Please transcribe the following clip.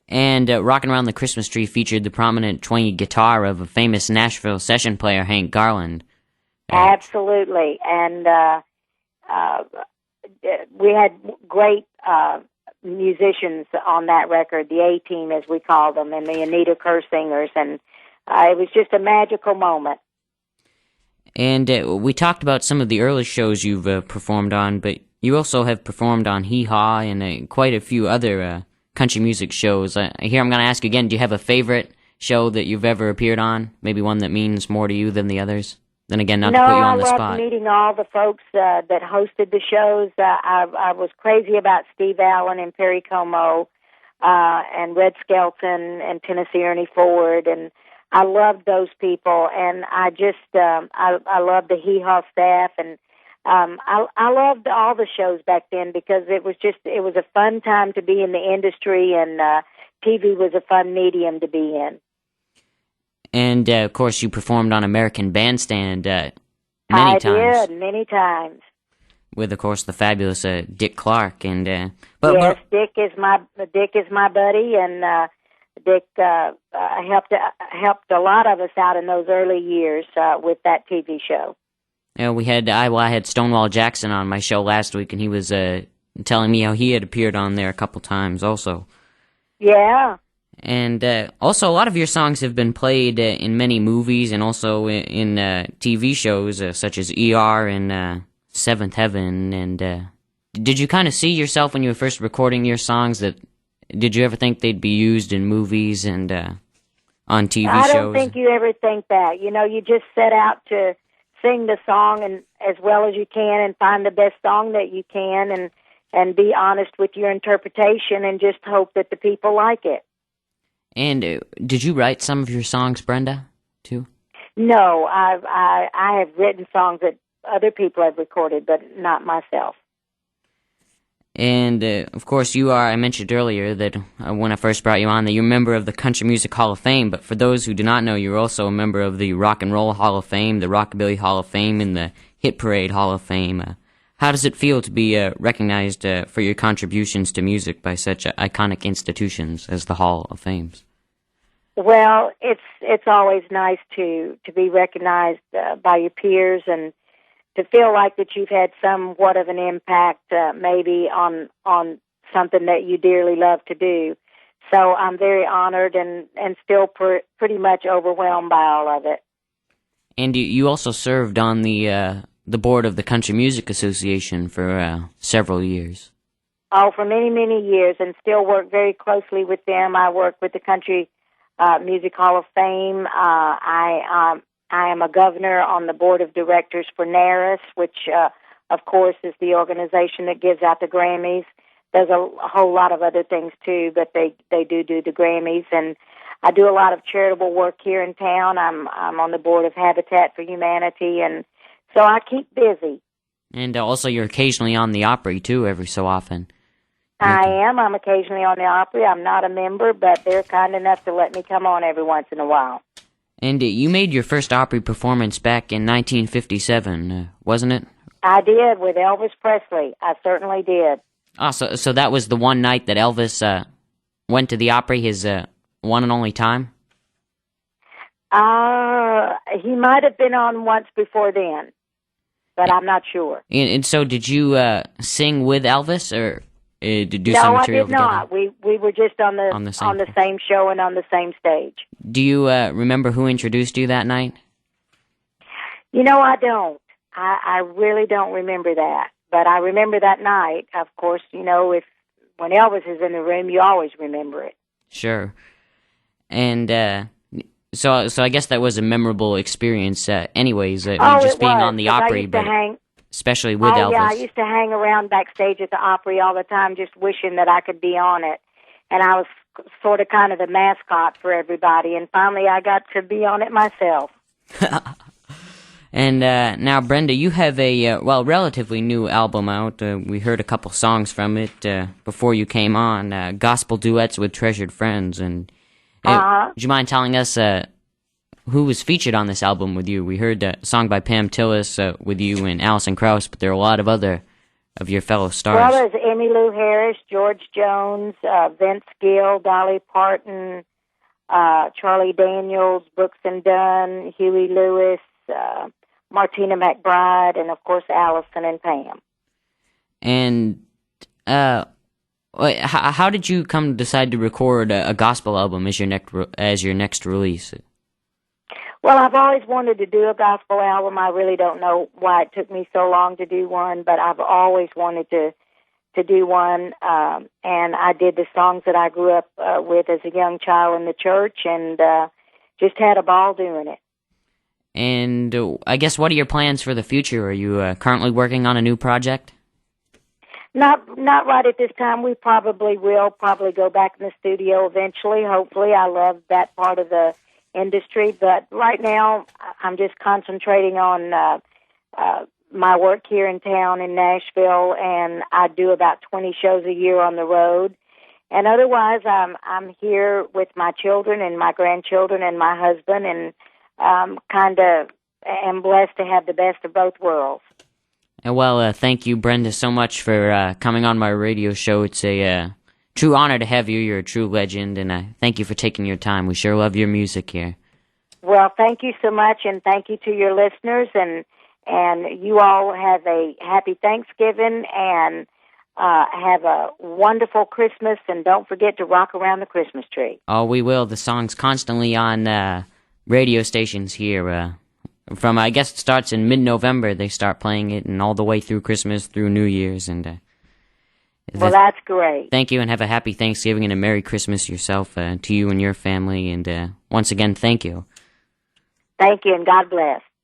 And Rockin' Around the Christmas Tree featured the prominent twangy guitar of a famous Nashville session player, Hank Garland. Absolutely. And we had great musicians on that record, the A-Team, as we call them, and the Anita Kerr singers, and it was just a magical moment. And we talked about some of the early shows you've performed on, but you also have performed on Hee Haw and quite a few other country music shows. Here I'm going to ask you again, do you have a favorite show that you've ever appeared on? Maybe one that means more to you than the others? Then again, not to put you on the spot. No, I loved meeting all the folks that hosted the shows. I was crazy about Steve Allen and Perry Como and Red Skelton and Tennessee Ernie Ford, and I loved those people. And I just I loved the Hee Haw staff, and I loved all the shows back then because it was a fun time to be in the industry, and TV was a fun medium to be in. And, of course, you performed on American Bandstand many times. I did, many times. With, of course, the fabulous Dick Clark. And yes, Dick is my buddy, and Dick helped a lot of us out in those early years with that TV show. Yeah, I had Stonewall Jackson on my show last week, and he was telling me how he had appeared on there a couple times also. Yeah. And also, a lot of your songs have been played in many movies and also in TV shows such as ER and Seventh Heaven. And did you kind of see yourself when you were first recording your songs? Did you ever think they'd be used in movies and on TV shows? I don't think you ever think that. You know, you just set out to sing the song and as well as you can and find the best song that you can and be honest with your interpretation and just hope that the people like it. And did you write some of your songs, Brenda, too? No, I have written songs that other people have recorded, but not myself. And, of course, you are, I mentioned earlier that when I first brought you on, that you're a member of the Country Music Hall of Fame, but for those who do not know, you're also a member of the Rock and Roll Hall of Fame, the Rockabilly Hall of Fame, and the Hit Parade Hall of Fame. How does it feel to be recognized for your contributions to music by such iconic institutions as the Hall of Fames? Well, it's always nice to be recognized by your peers and to feel like that you've had somewhat of an impact maybe on something that you dearly love to do. So I'm very honored and still pretty much overwhelmed by all of it. And you also served on the board of the Country Music Association for several years. Oh, for many, many years, and still work very closely with them. I work with the Country Music Hall of Fame. I am a governor on the board of directors for NARAS, which, of course, is the organization that gives out the Grammys. There's a whole lot of other things, too, but they do the Grammys. And I do a lot of charitable work here in town. I'm on the board of Habitat for Humanity, and so I keep busy. And also you're occasionally on the Opry, too, every so often. I am. I'm occasionally on the Opry. I'm not a member, but they're kind enough to let me come on every once in a while. And you made your first Opry performance back in 1957, wasn't it? I did, with Elvis Presley. I certainly did. Oh, so that was the one night that Elvis went to the Opry, his one and only time? He might have been on once before then, but I'm not sure. And so did you sing with Elvis, or did you do no, some material together? No, I did not. We were just on the same show and on the same stage. Do you remember who introduced you that night? You know, I don't. I really don't remember that. But I remember that night. Of course, you know, when Elvis is in the room, you always remember it. Sure. And so I guess that was a memorable experience anyways, just being on the Opry, but especially with Elvis. Yeah, I used to hang around backstage at the Opry all the time just wishing that I could be on it. And I was sort of kind of the mascot for everybody, and finally I got to be on it myself. And now, Brenda, you have a, relatively new album out. We heard a couple songs from it before you came on, Gospel Duets with Treasured Friends. And would you mind telling us who was featured on this album with you? We heard a song by Pam Tillis with you and Alison Krauss, but there are a lot of other of your fellow Well, stars? there's Emmylou Harris, George Jones, Vince Gill, Dolly Parton, Charlie Daniels, Brooks and Dunn, Huey Lewis, Martina McBride, and of course Allison and Pam. And how did you come to decide to record a gospel album as your next release? Well, I've always wanted to do a gospel album. I really don't know why it took me so long to do one, but I've always wanted to do one. And I did the songs that I grew up with as a young child in the church, and just had a ball doing it. And I guess, what are your plans for the future? Are you currently working on a new project? Not right at this time. We probably will go back in the studio eventually. Hopefully, I love that part of the industry, but right now I'm just concentrating on my work here in town in Nashville, and I do about 20 shows a year on the road. And otherwise, I'm here with my children and my grandchildren and my husband, and kind of am blessed to have the best of both worlds. Well, thank you, Brenda, so much for coming on my radio show. It's a true honor to have you. You're a true legend, and thank you for taking your time. We sure love your music here. Well, thank you so much, and thank you to your listeners, and you all have a happy Thanksgiving, and have a wonderful Christmas, and don't forget to rock around the Christmas tree. Oh, we will. The song's constantly on radio stations here. From, I guess it starts in mid-November, they start playing it, and all the way through Christmas, through New Year's, and well, that's great. Thank you, and have a happy Thanksgiving and a Merry Christmas yourself, to you and your family, and once again, thank you. Thank you, and God bless.